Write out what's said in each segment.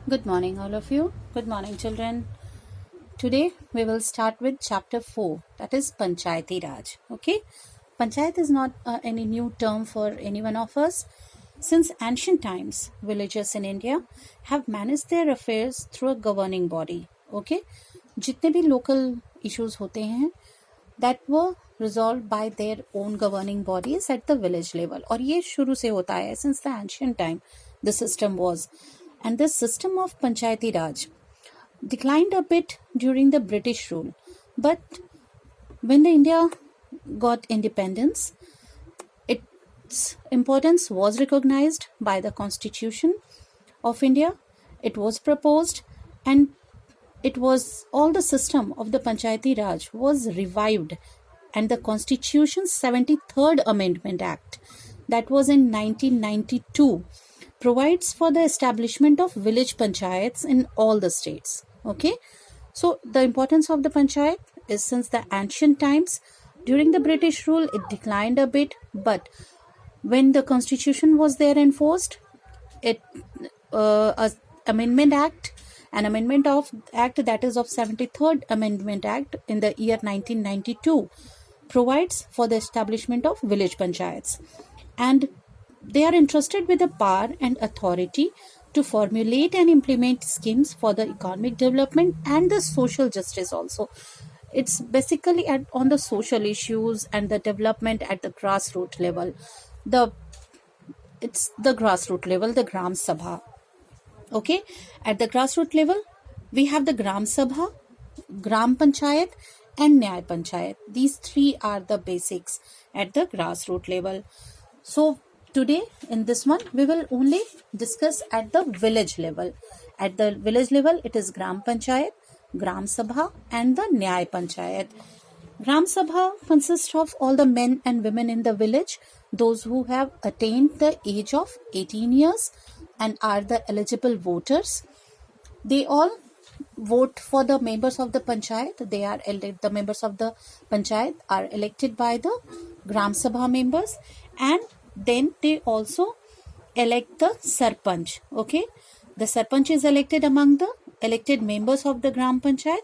Good morning, all of you. Good morning, children. Today we will start with chapter 4, that is Panchayati Raj. Okay, Panchayat is not any new term for any one of us. Since ancient times, villages in India have managed their affairs through a governing body. Okay, जितने भी local issues होते हैं, that were resolved by their own governing bodies at the village level. और ये शुरू से होता है, since the ancient time the system was. And the system of Panchayati Raj declined a bit during the British rule. But when the India got independence, its importance was recognized by the Constitution of India. It was proposed, and it was all the system of the Panchayati Raj was revived, and the Constitution's 73rd Amendment Act, that was in 1992, provides for the establishment of village panchayats in all the states. Okay, so the importance of the panchayat is, since the ancient times, during the British rule it declined a bit, but when the constitution was there enforced, it amendment act, an amendment of act, that is of 73rd Amendment Act in the year 1992, provides for the establishment of village panchayats, and they are entrusted with the power and authority to formulate and implement schemes for the economic development and the social justice also. It's basically on the social issues and the development at the grassroots level. It's the grassroots level, the Gram Sabha. Okay, at the grassroots level, we have the Gram Sabha, Gram Panchayat, and Nyay Panchayat. These three are the basics at the grassroots level. So today in this one we will only discuss at the village level. At the village level it is Gram Panchayat, Gram Sabha, and the Nyay Panchayat. Gram Sabha consists of all the men and women in the village, those who have attained the age of 18 years and are the eligible voters. They all vote for the members of the panchayat. The members of the panchayat are elected by the Gram Sabha members, and then they also elect the sarpanch. Okay, the sarpanch is elected among the elected members of the Gram Panchayat,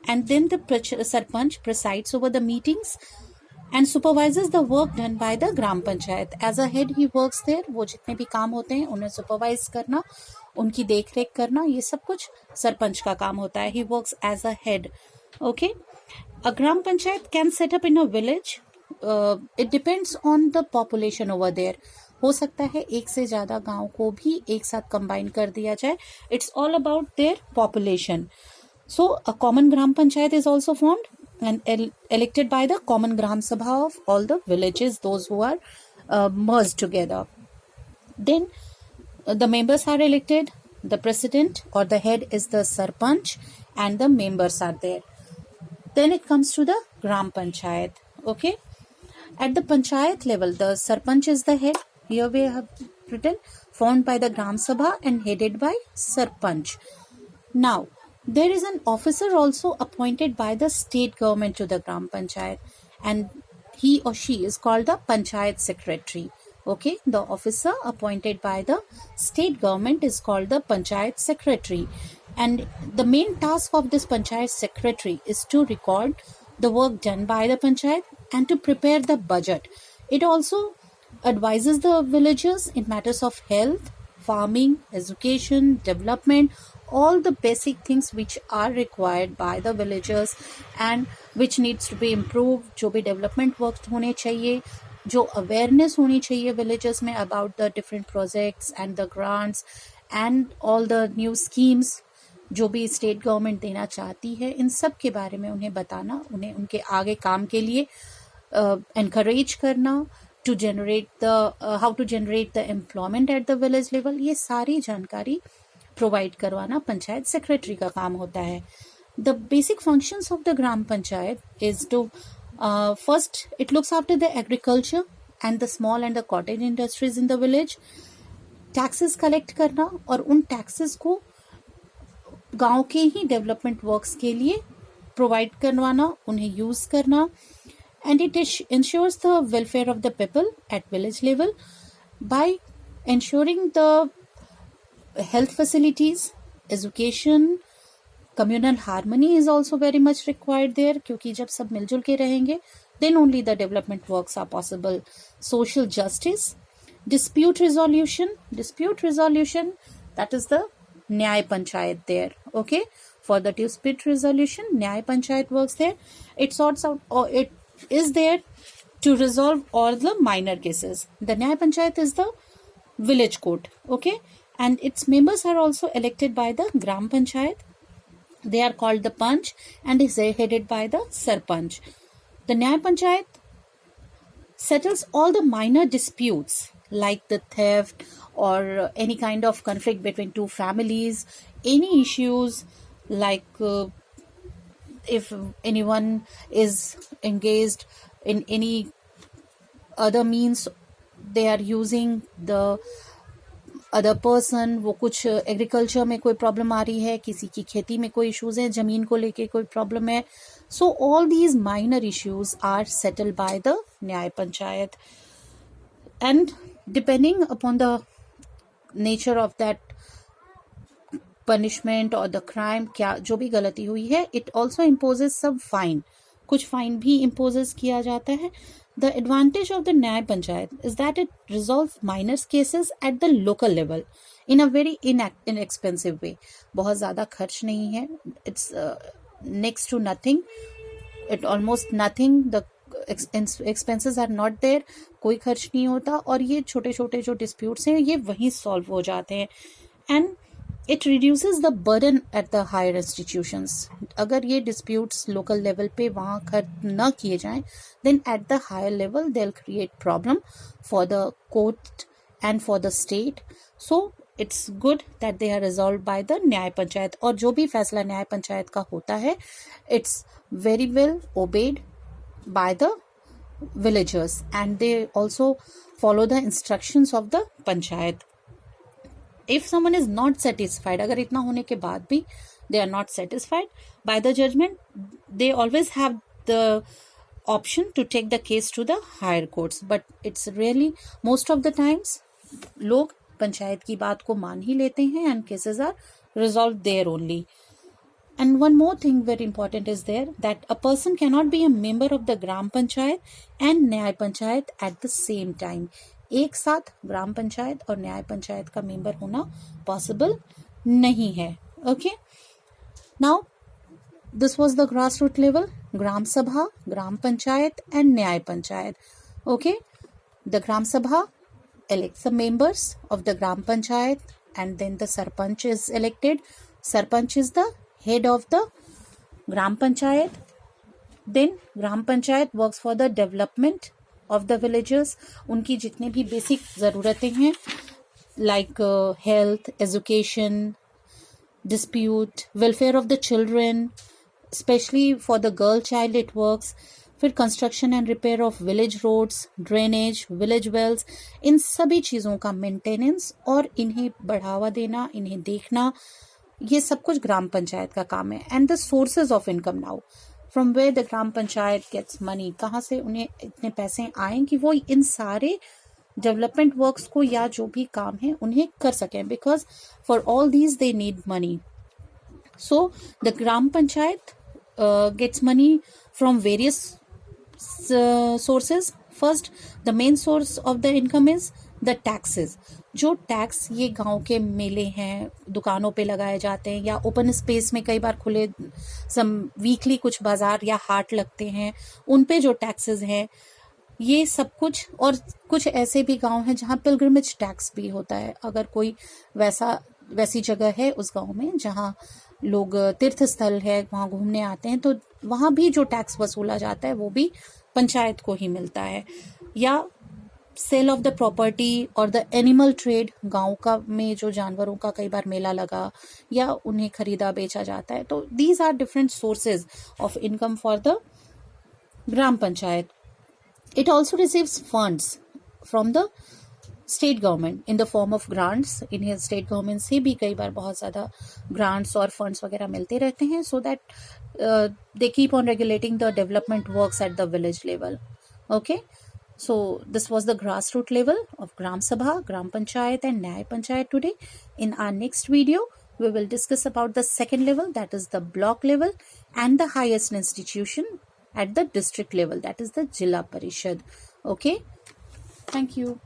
and then the sarpanch presides over the meetings and supervises the work done by the Gram Panchayat. As a head he works there. वो जितने भी काम होते हैं उन्हें supervise करना, उनकी देख रेख करना, ये सब कुछ सरपंच का काम होता है. He works as a head. Okay, a Gram Panchayat can set up in a village. It depends on the population over there. हो सकता है एक से ज़्यादा गांव को भी एक साथ combine कर दिया जाए. It's all about their population. So a common Gram Panchayat is also formed and elected by the common Gram Sabha of all the villages, those who are merged together. Then the members are elected. The president or the head is the sarpanch, and the members are there. Then it comes to the Gram Panchayat. Okay, at the panchayat level, the sarpanch is the head. Here we have written, formed by the Gram Sabha and headed by sarpanch. Now there is an officer also appointed by the state government to the Gram Panchayat, and he or she is called the Panchayat Secretary. Okay, the officer appointed by the state government is called the Panchayat Secretary, and the main task of this Panchayat Secretary is to record the work done by the Panchayat and to prepare the budget. It also advises the villagers in matters of health, farming, education, development, all the basic things which are required by the villagers and which needs to be improved. जो भी development work होने चाहिए, जो awareness होनी चाहिए villagers में about the different projects and the grants and all the new schemes जो भी state government देना चाहती है, इन सब के बारे में उन्हें बताना, उन्हें उनके आगे काम के लिए encourage करना, to generate the how to generate the employment at the village level, ये सारी जानकारी प्रोवाइड करवाना पंचायत सेक्रेटरी का काम होता है. The basic functions of the gram panchayat is to first it looks after the agriculture and the small and the cottage industries in the village. Taxes collect करना और उन टैक्सेस को गांव के ही डेवलपमेंट वर्क्स के लिए प्रोवाइड करवाना, उन्हें यूज करना, and it ensures the welfare of the people at village level by ensuring the health facilities, education, communal harmony is also very much required there, क्योंकि जब सब मिलजुल के रहेंगे then only the development works are possible. Social justice, dispute resolution, that is the Nyay Panchayat there. Okay, for the dispute resolution, Nyay Panchayat works there. It sorts out, or it is there to resolve all the minor cases. The Nyay Panchayat is the village court. Okay, and its members are also elected by the Gram Panchayat. They are called the Panch and is headed by the Sarpanch. The Nyay Panchayat settles all the minor disputes like the theft or any kind of conflict between two families, any issues like if anyone is engaged in any other means, they are using the other person, वो कुछ agriculture में कोई problem आ रही है, किसी की खेती में कोई इश्यूज है, जमीन को लेके कोई प्रॉब्लम है. So all these minor issues are settled by the nyaya panchayat and depending upon the nature of that punishment और द क्राइम, क्या जो भी गलती हुई है, it also imposes some fine, कुछ फाइन भी इम्पोजेस किया जाता है. The advantage of the Nyay Panchayat is that it resolves minor cases at the local level in a very inexpensive way. बहुत ज़्यादा खर्च नहीं है. It's next to nothing. It almost nothing. The expenses are not there. कोई खर्च नहीं होता और ये छोटे छोटे जो disputes हैं ये वहीं solve हो जाते हैं. And it reduces the burden at the higher institutions. अगर ये disputes local level पे वहाँ खर्च न किए जाएं, then at the higher level they'll create problem for the court and for the state. So it's good that they are resolved by the न्याय पंचायत. और जो भी फैसला न्याय पंचायत का होता है, it's very well obeyed by the villagers and they also follow the instructions of the panchayat. If someone is not satisfied, अगर इतना होने के बाद भी they are not satisfied by the judgment, they always have the option to take the case to the higher courts. But it's really most of the times लोग पंचायत की बात को मान ही लेते हैं and cases are resolved there only. And one more thing very important is there, that a person cannot be a member of the Gram Panchayat and Nyay Panchayat at the same time. एक साथ ग्राम पंचायत और न्याय पंचायत का member होना possible नहीं है. Okay, now this was the grass root level, gram sabha, gram panchayat and न्याय panchayat. Okay, the gram सभा elects the members of the gram panchayat and then the sarpanch is elected. Sarpanch is the head of the gram panchayat. Then gram panchayat works for the development of the villages. उनकी जितनी भी basic ज़रूरतें हैं like health, education, dispute, welfare of the children, especially for the girl child it works. फिर construction and repair of village roads, drainage, village wells, इन सभी चीज़ों का मेंटेनेंस और इन्हें बढ़ावा देना, इन्हें देखना, ये सब कुछ ग्राम पंचायत का काम है. And the sources of income now, from where the gram panchayat gets money, कहाँ से उन्हें इतने पैसे आए कि वो इन सारे डेवलपमेंट वर्क्स को या जो भी काम है उन्हें कर सकें, because for all these they need money. So the gram panchayat gets money from various sources. First, the main source of the income is the taxes. जो टैक्स ये गांव के मेले हैं, दुकानों पे लगाए जाते हैं या ओपन स्पेस में कई बार खुले सम वीकली कुछ बाजार या हाट लगते हैं, उन पे जो टैक्सेस हैं, ये सब कुछ. और कुछ ऐसे भी गांव हैं जहाँ पिलग्रिमेज टैक्स भी होता है. अगर कोई वैसी जगह है उस गांव में जहाँ लोग तीर्थ स्थल है, वहाँ घूमने आते हैं, तो वहाँ भी जो टैक्स वसूला जाता है वो भी पंचायत को ही मिलता है. या सेल ऑफ द प्रॉपर्टी और द एनिमल ट्रेड, गांव का में जो जानवरों का कई बार मेला लगा या उन्हें खरीदा बेचा जाता है, तो these are different sources of income for the gram panchayat. It also receives funds from the state government in the form of grants. इन्हें स्टेट गवर्नमेंट से भी कई बार बहुत ज़्यादा ग्रांट्स और फंड्स वगैरह मिलते रहते हैं, so that they keep on regulating the development works at the village level. Okay, so this was the grassroots level of Gram Sabha, Gram Panchayat and Nyay Panchayat today. In our next video, we will discuss about the second level, that is the block level, and the highest institution at the district level, that is the Jilla Parishad. Okay, thank you.